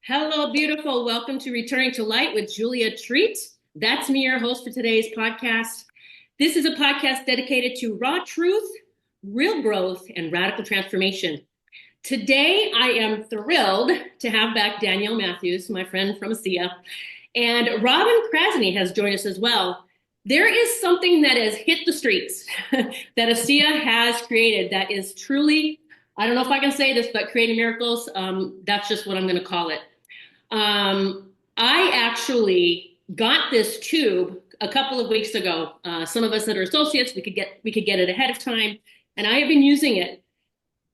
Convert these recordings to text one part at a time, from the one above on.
Hello, beautiful. Welcome to Returning to Light with Julia Treat. That's me, your host for today's podcast. This is a podcast dedicated to raw truth, real growth, and radical transformation. Today, I am thrilled to have back Danielle Matthews, my friend from ASEA, and Robin Krasny has joined us as well. There is something that has hit the streets that ASEA has created that is truly, I don't know if I can say this, but creating miracles. That's just what I'm going to call it. I actually got this tube a couple of weeks ago. Some of us that are associates, we could get it ahead of time, and I have been using it,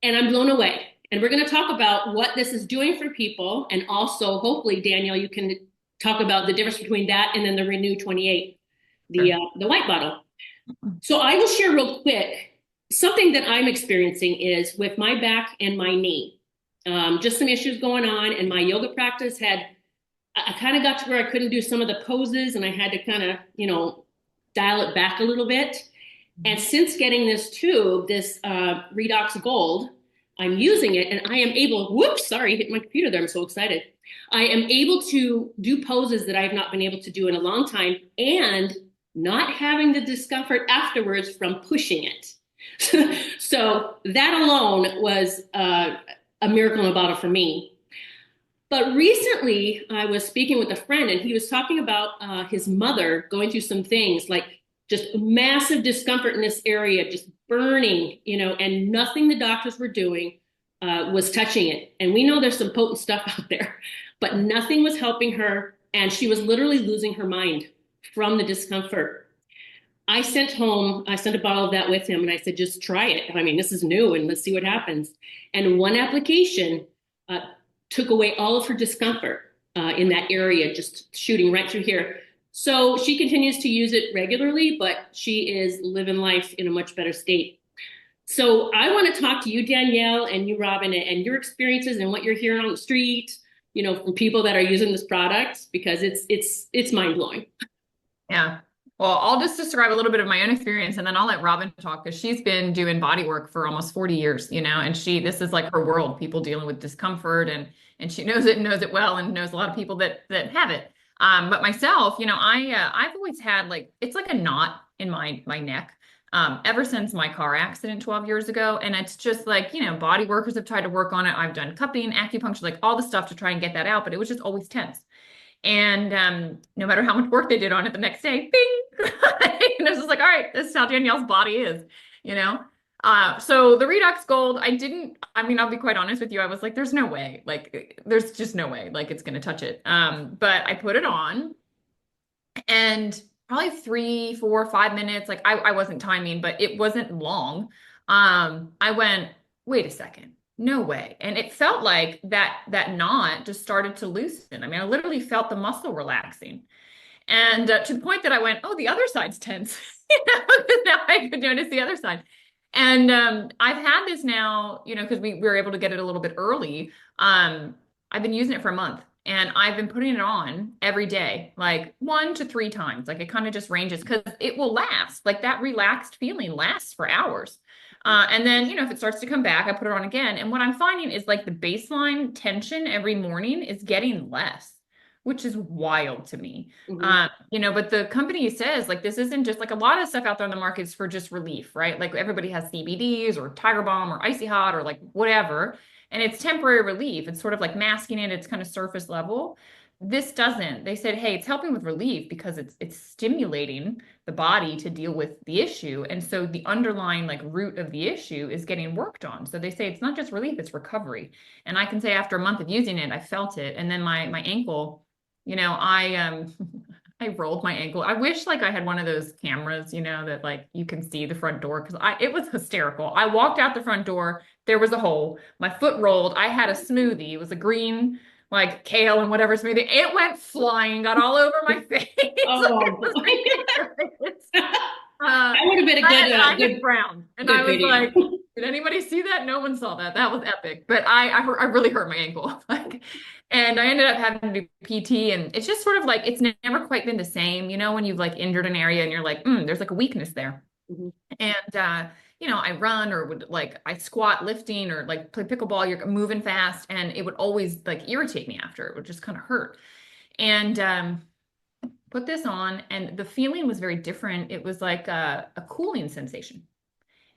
and I'm blown away. And we're going to talk about what this is doing for people, and also, hopefully, Danielle, you can talk about the difference between that and then the Renew 28, the white bottle. So I will share real quick something that I'm experiencing is with my back and my knee. Just some issues going on, and my yoga practice I kind of got to where I couldn't do some of the poses, and I had to kind of, dial it back a little bit. And since getting this tube, this Redox Gold, I'm using it, and I am able, whoops, sorry, hit my computer there, I'm so excited. I am able to do poses that I have not been able to do in a long time, and not having the discomfort afterwards from pushing it. So that alone was a miracle in a bottle for me. But recently, I was speaking with a friend, and he was talking about his mother going through some things like just massive discomfort in this area, just burning, and nothing the doctors were doing was touching it. And we know there's some potent stuff out there, but nothing was helping her. And she was literally losing her mind from the discomfort. I sent a bottle of that with him, and I said, just try it. I mean, this is new, and let's see what happens. And one application took away all of her discomfort in that area, just shooting right through here. So she continues to use it regularly, but she is living life in a much better state. So I want to talk to you, Danielle, and you, Robin, and your experiences and what you're hearing on the street, from people that are using this product, because it's mind-blowing. Yeah. Well, I'll just describe a little bit of my own experience, and then I'll let Robin talk, because she's been doing body work for almost 40 years, and this is like her world, people dealing with discomfort, and she knows it and knows it well, and knows a lot of people that have it. But myself, I've always had it's like a knot in my neck, ever since my car accident 12 years ago. And it's just body workers have tried to work on it. I've done cupping, acupuncture, like all the stuff to try and get that out, but it was just always tense. And no matter how much work they did on it, the next day, bing, and it's just like, all right, this is how Danielle's body is, So the Redox Gold, I'll be quite honest with you. I was like, there's no way, there's just no way, it's going to touch it. But I put it on, and probably 3, 4, 5 minutes, I wasn't timing, but it wasn't long. I went, wait a second. No way. And it felt like that knot just started to loosen. I literally felt the muscle relaxing. And to the point that I went, oh, the other side's tense. Now I could notice the other side. And I've had this now, because we were able to get it a little bit early. I've been using it for a month, and I've been putting it on every day, 1 to 3 times. It kind of just ranges, because it will last. That relaxed feeling lasts for hours. And then, if it starts to come back, I put it on again. And what I'm finding is the baseline tension every morning is getting less, which is wild to me. Mm-hmm. But the company says this isn't just a lot of stuff out there on the market is for just relief, right? Everybody has CBDs or Tiger Balm or Icy Hot or whatever. And it's temporary relief. It's sort of masking it. It's kind of surface level. This doesn't. They said, hey, it's helping with relief because it's stimulating the body to deal with the issue. And so the underlying root of the issue is getting worked on. So they say it's not just relief, it's recovery. And I can say after a month of using it, I felt it. And then my ankle, I rolled my ankle. I wish I had one of those cameras, that you can see the front door, because it was hysterical. I walked out the front door, there was a hole, my foot rolled, I had a smoothie. It was a green kale and whatever smoothie. It went flying, got all over my face. Oh, that would have been a good brown. And good I was video. like, did anybody see that? No one saw that. That was epic. But I really hurt my ankle. And I ended up having to do PT, and it's just sort of it's never quite been the same, when you've injured an area and you're there's a weakness there. Mm-hmm. And I run or would like, I squat lifting or like play pickleball, you're moving fast. And it would always like irritate me after. It would just kind of hurt. And put this on, and the feeling was very different. It was like a cooling sensation.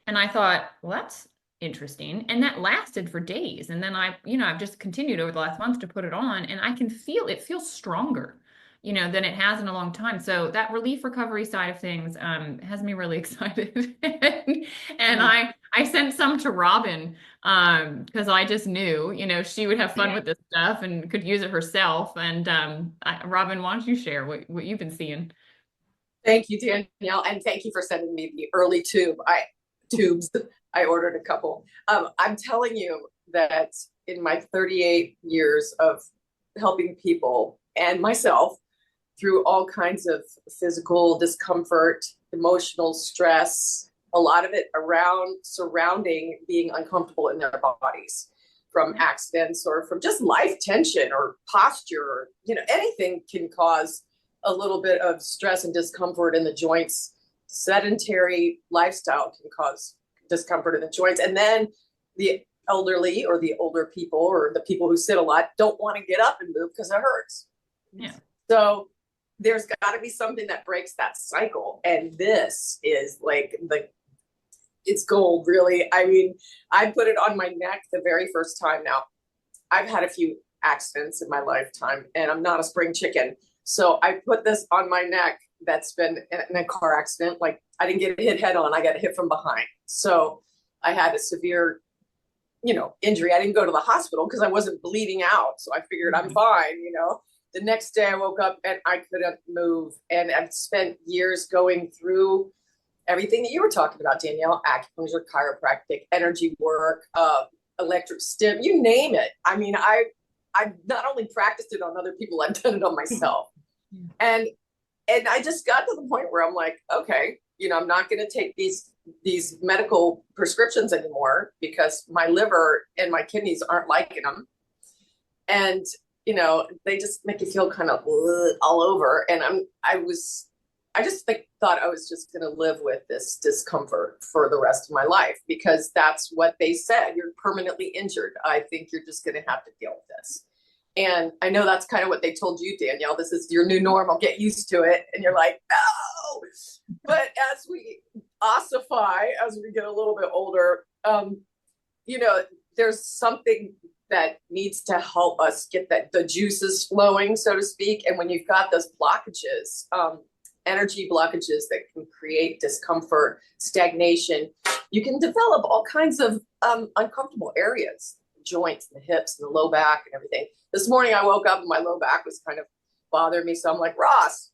And I thought, well, that's interesting. And that lasted for days. And then I've just continued over the last month to put it on, and I can feel it feels stronger, than it has in a long time. So that relief recovery side of things has me really excited. And I sent some to Robin because I just knew, she would have fun with this stuff and could use it herself. And Robin, why don't you share what you've been seeing? Thank you, Danielle, and thank you for sending me the early tubes. I ordered a couple. I'm telling you that in my 38 years of helping people and myself through all kinds of physical discomfort, emotional stress, a lot of it surrounding being uncomfortable in their bodies from accidents or from just life tension or posture, or, anything can cause a little bit of stress and discomfort in the joints. Sedentary lifestyle can cause discomfort in the joints. And then the elderly or the older people or the people who sit a lot don't want to get up and move because it hurts. Yeah. So there's got to be something that breaks that cycle. And this is like it's gold, really. I mean, I put it on my neck the very first time. Now, I've had a few accidents in my lifetime, and I'm not a spring chicken. So I put this on my neck that's been in a car accident. Like, I didn't get hit head on, I got hit from behind. So I had a severe, injury. I didn't go to the hospital because I wasn't bleeding out. So I figured I'm fine, The next day I woke up and I couldn't move. And I've spent years going through everything that you were talking about, Danielle: acupuncture, chiropractic, energy work, electric stim, you name it. I mean, I've not only practiced it on other people, I've done it on myself. And I just got to the point where I'm like, okay, I'm not going to take these medical prescriptions anymore because my liver and my kidneys aren't liking them. And, they just make you feel kind of all over. And I just thought I was just going to live with this discomfort for the rest of my life because that's what they said. You're permanently injured. I think you're just going to have to deal with this. And I know that's kind of what they told you, Danielle. This is your new normal. Get used to it. And you're like, no. But as we ossify, as we get a little bit older, there's something that needs to help us get the juices flowing, so to speak. And when you've got those blockages, energy blockages that can create discomfort, stagnation, you can develop all kinds of uncomfortable areas, joints, and the hips, and the low back, and everything. This morning I woke up and my low back was kind of bothering me. So I'm like, Ross,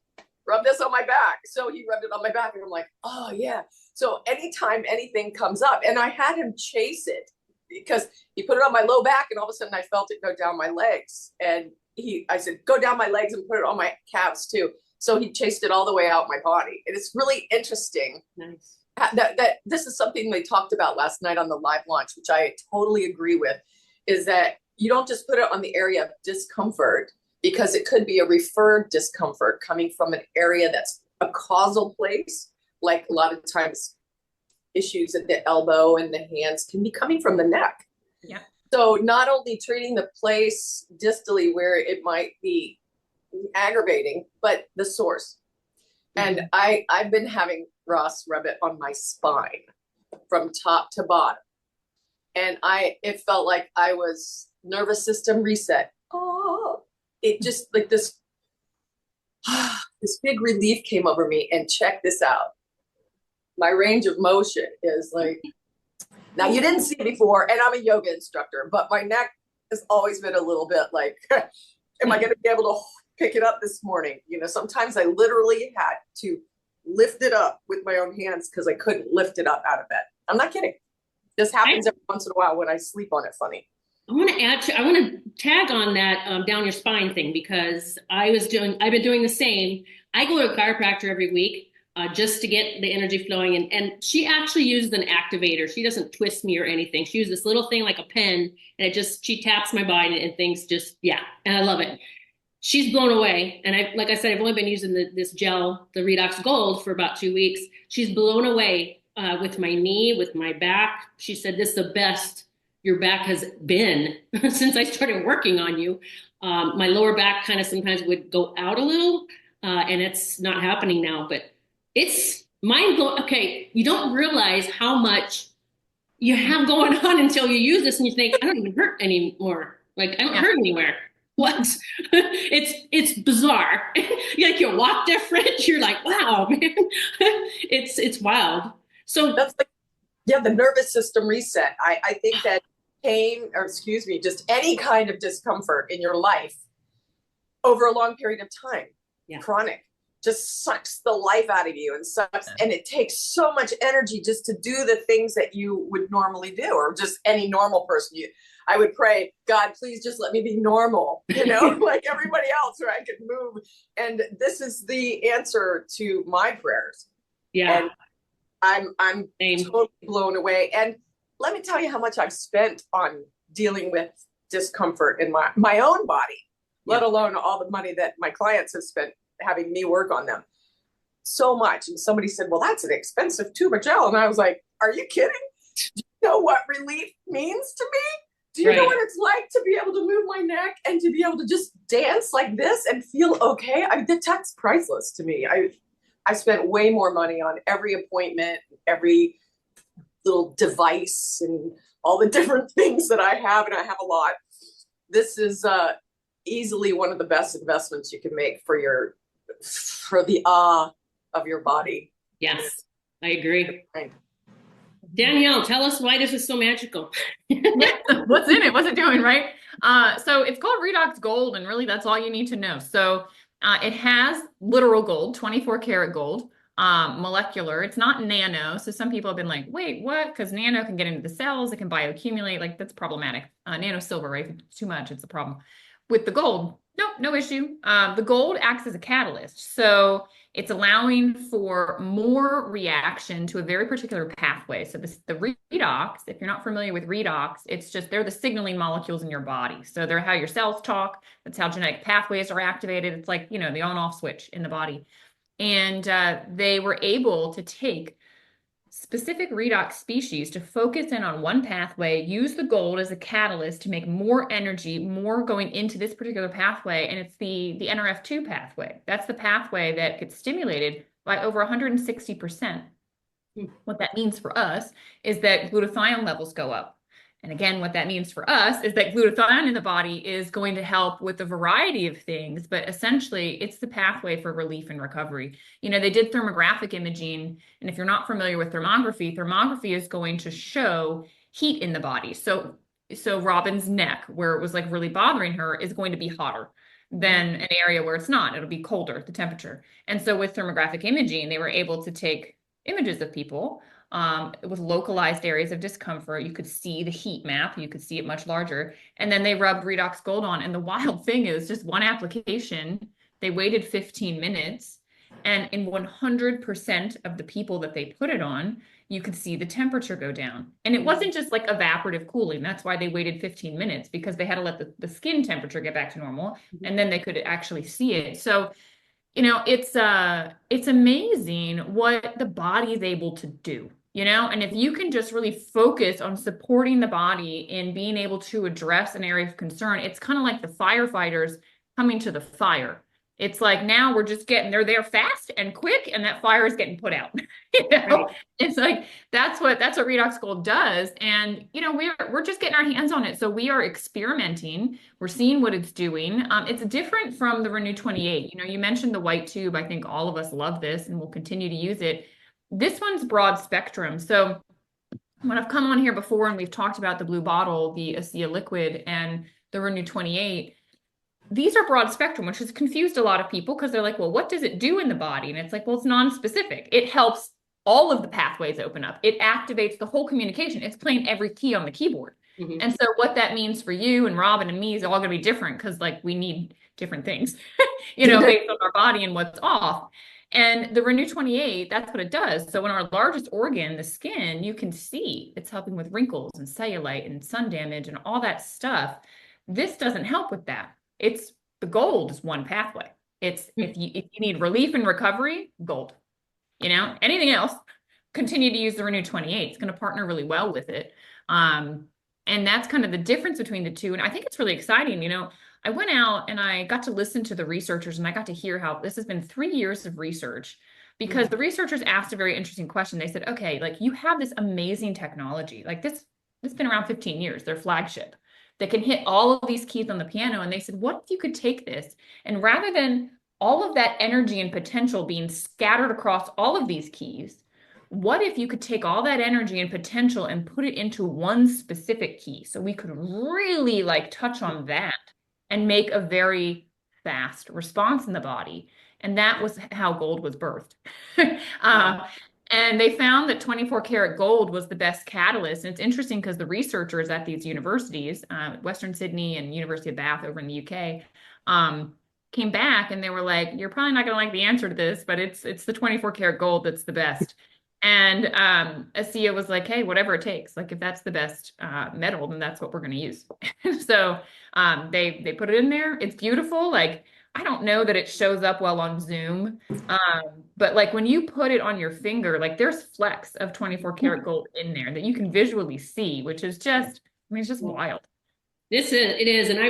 rub this on my back. So he rubbed it on my back, and I'm like, oh yeah. So anytime anything comes up, and I had him chase it because he put it on my low back, and all of a sudden I felt it go down my legs. And I said, go down my legs and put it on my calves too. So he chased it all the way out my body. And it's really interesting. Nice. That this is something they talked about last night on the live launch, which I totally agree with, is that you don't just put it on the area of discomfort, because it could be a referred discomfort coming from an area that's a causal place. Like a lot of times issues at the elbow and the hands can be coming from the neck. Yeah. So not only treating the place distally where it might be aggravating, but the source. Mm-hmm. And I've been having Ross rub it on my spine from top to bottom. And it felt like I was nervous system reset. Oh, it just like this big relief came over me. And check this out. My range of motion is like, now you didn't see before, and I'm a yoga instructor, but my neck has always been a little bit like, am I going to be able to pick it up this morning? Sometimes I literally had to lift it up with my own hands because I couldn't lift it up out of bed. I'm not kidding. This happens every once in a while when I sleep on it funny. I want to tag on that down your spine thing, because I've been doing the same. I go to a chiropractor every week just to get the energy flowing. And she actually uses an activator. She doesn't twist me or anything. She uses this little thing like a pen, and she taps my body and things and I love it. She's blown away. And like I said, I've only been using this gel, the Redox Gold, for about 2 weeks. She's blown away with my knee, with my back. She said, this is the best your back has been since I started working on you. My lower back kind of sometimes would go out a little, and it's not happening now, but it's mind blowing. Okay, you don't realize how much you have going on until you use this and you think, I don't even hurt anymore. Like, I don't hurt anywhere. What? It's bizarre. Like, you walk different. You're like, wow, man. It's wild. So That's like, yeah, the nervous system reset. I think that pain, or excuse me, just any kind of discomfort in your life over a long period of time, chronic, just sucks the life out of you and sucks. And it takes so much energy just to do the things that you would normally do, or just any normal person. I would pray, God, please just let me be normal, like everybody else, where I could move. And this is the answer to my prayers. Yeah. And I'm totally blown away. And let me tell you how much I've spent on dealing with discomfort in my own body, let alone all the money that my clients have spent having me work on them. So much. And somebody said, well, that's an expensive tube of gel. And I was like, are you kidding? Do you know what relief means to me? Do you know what it's like to be able to move my neck and to be able to just dance like this and feel okay? That's priceless to me. I spent way more money on every appointment, every little device, and all the different things that I have, and I have a lot. This is easily one of the best investments you can make for the awe of your body. Yes, I agree. Danielle, tell us why this is so magical. What's in it? What's it doing, right? So it's called Redox Gold, and really that's all you need to know. So it has literal gold, 24 karat gold, molecular. It's not nano. So some people have been like, wait, what? Because nano can get into the cells. It can bioaccumulate. Like, that's problematic. Nano silver, right? If it's too much, it's a problem. With the gold, no issue. The gold acts as a catalyst. So it's allowing for more reaction to a very particular pathway. So the redox, if you're not familiar with redox, it's just, they're the signaling molecules in your body. So they're how your cells talk. That's how genetic pathways are activated. It's like, the on-off switch in the body. And they were able to take specific redox species to focus in on one pathway, use the gold as a catalyst to make more energy, more going into this particular pathway. And it's the NRF2 pathway. That's the pathway that gets stimulated by over 160%. What that means for us is that glutathione levels go up. And again, what that means for us is that glutathione in the body is going to help with a variety of things, but essentially it's the pathway for relief and recovery. They did thermographic imaging, and if you're not familiar with thermography is going to show heat in the body. So Robin's neck, where it was like really bothering her, is going to be hotter than an area where it's not. It'll be colder, the temperature. And so with thermographic imaging, they were able to take images of people with localized areas of discomfort. You could see the heat map, you could see it much larger. And then they rubbed Redox Gold on. And the wild thing is, just one application, they waited 15 minutes. And in 100% of the people that they put it on, you could see the temperature go down. And it wasn't just like evaporative cooling. That's why they waited 15 minutes, because they had to let the skin temperature get back to normal. And then they could actually see it. So it's amazing what the body is able to do, and if you can just really focus on supporting the body in being able to address an area of concern, it's kind of like the firefighters coming to the fire. It's like, now they're there fast and quick, and that fire is getting put out. Right. It's like, that's what Redox Gold does. And, we're just getting our hands on it. So we are experimenting. We're seeing what it's doing. It's different from the Renew 28. You mentioned the white tube. I think all of us love this and will continue to use it. This one's broad spectrum. So when I've come on here before and we've talked about the blue bottle, the ASEA liquid, and the Renew 28, these are broad spectrum, which has confused a lot of people, because they're like, well, what does it do in the body? And it's like, well, it's non-specific. It helps all of the pathways open up. It activates the whole communication. It's playing every key on the keyboard. Mm-hmm. And so what that means for you and Robin and me is all going to be different, because we need different things, based on our body and what's off. And the Renew 28, that's what it does. So in our largest organ, the skin, you can see it's helping with wrinkles and cellulite and sun damage and all that stuff. This doesn't help with that. It's the gold is one pathway. It's if you need relief and recovery, gold. Anything else, continue to use the Renew 28. It's going to partner really well with it. And that's kind of the difference between the two. And I think it's really exciting. You know, I went out and I got to listen to the researchers, and I got to hear how this has been 3 years of research, because the researchers asked a very interesting question. They said, okay, like, you have this amazing technology, like this has been around 15 years, their flagship, that can hit all of these keys on the piano. And they said, what if you could take this, and rather than all of that energy and potential being scattered across all of these keys, what if you could take all that energy and potential and put it into one specific key, so we could really like touch on that and make a very fast response in the body? And that was how gold was birthed. And they found that 24 karat gold was the best catalyst. And it's interesting because the researchers at these universities, Western Sydney and University of Bath over in the UK, came back and they were like, you're probably not going to like the answer to this, but it's the 24 karat gold that's the best. And ASEA was like, hey, whatever it takes. Like, if that's the best metal, then that's what we're going to use. So they put it in there. It's beautiful. Like, I don't know that it shows up well on Zoom, but like when you put it on your finger, like there's flecks of 24 karat gold in there that you can visually see, which is just, I mean, it's just wild. It is. And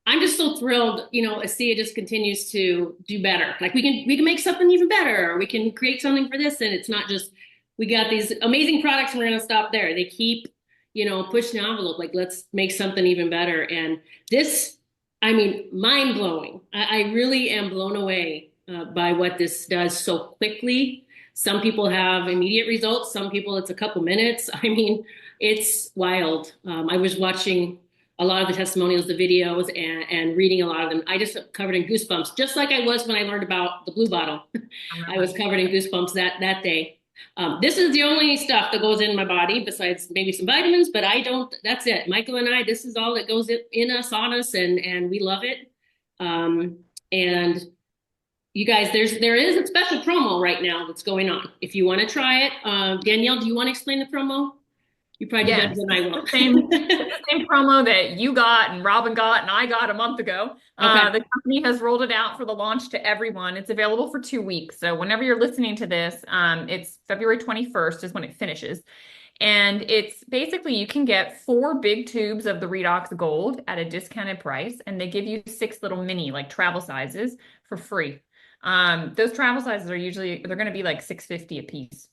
I'm just so thrilled, you know, ASEA just continues to do better. Like we can make something even better, or we can create something for this. And it's not just, we got these amazing products and we're going to stop there. They keep, you know, pushing the envelope, like, let's make something even better. And this, I mean, mind blowing. I really am blown away by what this does so quickly. Some people have immediate results. Some people, it's a couple minutes. I mean, it's wild. I was watching a lot of the testimonials, the videos, and reading a lot of them. I just covered in goosebumps, just like I was when I learned about the blue bottle. I was covered in goosebumps that day. This is the only stuff that goes in my body besides maybe some vitamins, but I don't, that's it. Michael and I, this is all that goes in us, on us, and we love it. And you guys, there is a special promo right now that's going on. If you want to try it, Danielle, do you want to explain the promo? You probably do better than I will. The same promo that you got and Robin got and I got a month ago. Okay. The company has rolled it out for the launch to everyone. It's available for 2 weeks. So whenever you're listening to this, it's February 21st is when it finishes. And it's basically, you can get 4 big tubes of the Redox Gold at a discounted price. And they give you 6 little mini, like travel sizes, for free. Those travel sizes are usually, they're going to be like $6.50 a piece.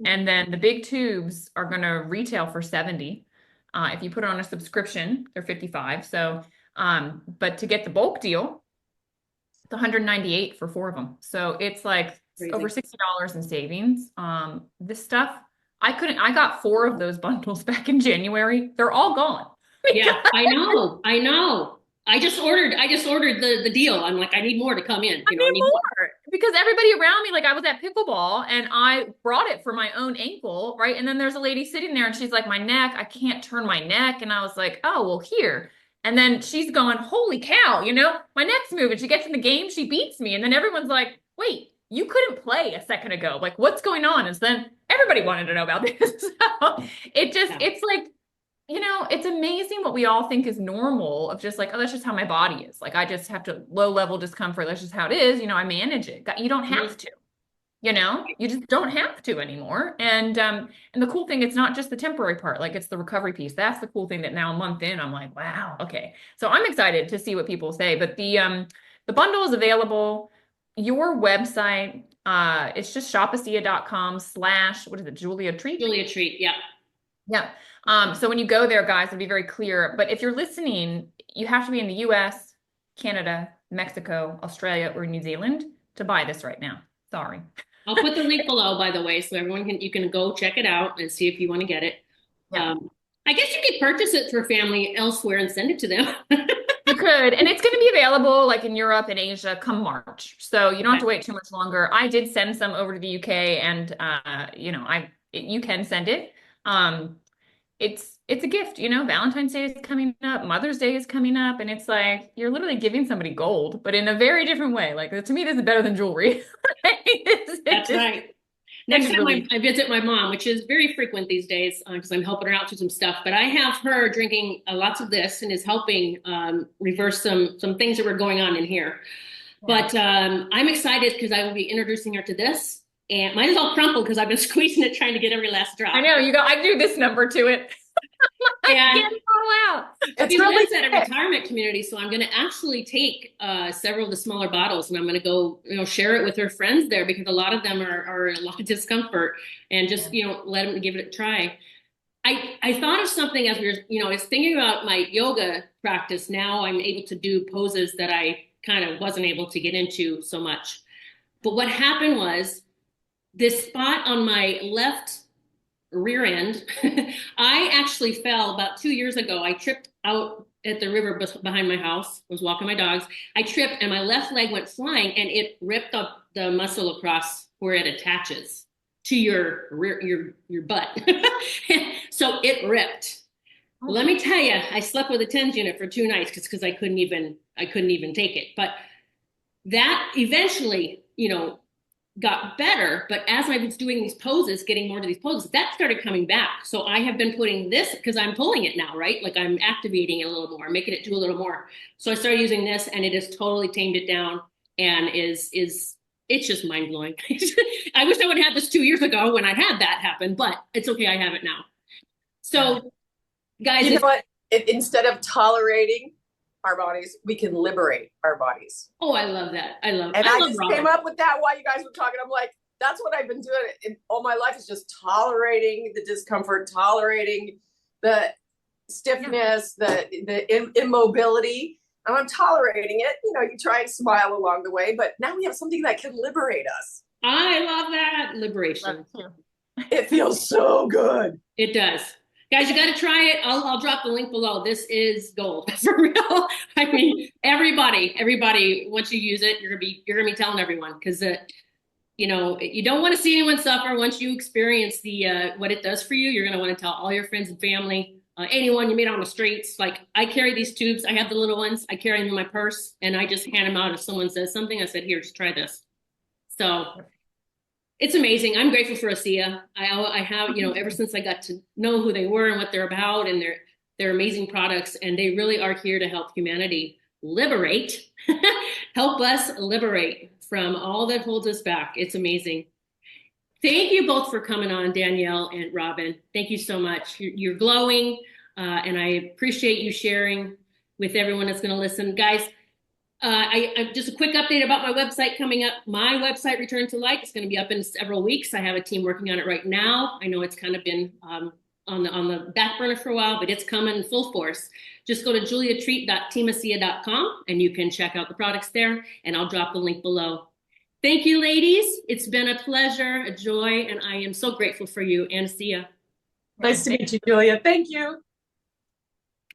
And then the big tubes are going to retail for $70. If you put it on a subscription, they're $55. So, but to get the bulk deal, it's $198 for 4 of them. So it's like over $60 in savings. This stuff, I got 4 of those bundles back in January. They're all gone. Yeah, I know. I just ordered the deal. I'm like, I need more to come in. I need more. Because everybody around me, like, I was at pickleball and I brought it for my own ankle, right? And then there's a lady sitting there and she's like, my neck, I can't turn my neck. And I was like, oh, well, here. And then she's going, holy cow, you know, my neck's moving. She gets in the game, she beats me. And then everyone's like, wait, you couldn't play a second ago. Like, what's going on? And so then everybody wanted to know about this. So it's like, you know, it's amazing what we all think is normal, of just like, oh, that's just how my body is. Like, I just have to low level discomfort. That's just how it is. You know, I manage it. You don't have to, you know, you just don't have to anymore. And the cool thing, it's not just the temporary part, like it's the recovery piece. That's the cool thing, that now a month in, I'm like, wow, okay. So I'm excited to see what people say, but the bundle is available. Your website, it's just shopasea.com/ what is it? Julia Treat? Julia Treat. Yeah. Yeah. So when you go there, guys, it'll be very clear. But if you're listening, you have to be in the US, Canada, Mexico, Australia, or New Zealand to buy this right now. Sorry. I'll put the link below, by the way, so you can go check it out and see if you want to get it. Yeah. I guess you could purchase it for family elsewhere and send it to them. You could, and it's going to be available like in Europe and Asia come March. So you don't have to wait too much longer. I did send some over to the UK, and you know, you can send it. It's a gift, you know. Valentine's Day is coming up, Mother's Day is coming up, and it's like you're literally giving somebody gold, but in a very different way. Like, to me, this is better than jewelry. That's right. Next time I visit my mom, which is very frequent these days because I'm helping her out through some stuff, but I have her drinking lots of this and is helping reverse some things that were going on in here. But I'm excited because I will be introducing her to this And mine is all crumpled because I've been squeezing it trying to get every last drop. I know I do this number to it. And Get it all out. It's he really lives at a thick. retirement community, so I'm going to actually take several of the smaller bottles, and I'm going to go, share it with her friends there, because a lot of them are in a lot of discomfort, and just let them give it a try. I thought of something as we were, I was thinking about my yoga practice. Now I'm able to do poses that I kind of wasn't able to get into so much. But what happened was this spot on my left rear end, I actually fell about 2 years ago. I tripped out at the river behind my house. I was walking my dogs. I tripped and my left leg went flying, and it ripped up the muscle across where it attaches to your rear, your butt. So it ripped. Let me tell you, I slept with a TENS unit for 2 nights because I couldn't even take it. But that eventually, got better. But as I was doing these poses, getting more to these poses, that started coming back. So I have been putting this, because I'm pulling it now, right? Like I'm activating it a little more, making it do a little more. So I started using this, and it has totally tamed it down, and it's just mind blowing. I wish I would have had this 2 years ago when I had that happen, but it's okay. I have it now. So guys, You know what? Instead of tolerating our bodies, we can liberate our bodies. oh, I love that. I love just Robin. came up with that while you guys were talking. I'm like, that's what I've been doing in all my life, is just tolerating the discomfort, tolerating the stiffness, the immobility. And I'm tolerating it. You try and smile along the way, but now we have something that can liberate us. I love that. Liberation. It feels so good. It does. Guys, you got to try it. I'll drop the link below. This is gold for real. I mean, everybody, once you use it, you're gonna be telling everyone, because you don't want to see anyone suffer. Once you experience the what it does for you, you're gonna want to tell all your friends and family, anyone you meet on the streets. Like, I carry these tubes. I have the little ones. I carry them in my purse, and I just hand them out if someone says something. I said, here, just try this. So it's amazing. I'm grateful for ASEA. I have, ever since I got to know who they were and what they're about, and they're amazing products, and they really are here to help humanity liberate, help us liberate from all that holds us back. It's amazing. Thank you both for coming on, Danielle and Robin. Thank you so much. You're glowing, and I appreciate you sharing with everyone that's going to listen. Guys, I just a quick update about my website coming up. My website, Return to Light, is going to be up in several weeks. I have a team working on it right now. I know it's kind of been on the back burner for a while, but it's coming in full force. Just go to juliatreat.teamasea.com and you can check out the products there, and I'll drop the link below. Thank you, ladies. It's been a pleasure, a joy, and I am so grateful for you, and ASEA. Nice to meet you, Julia. Thank you.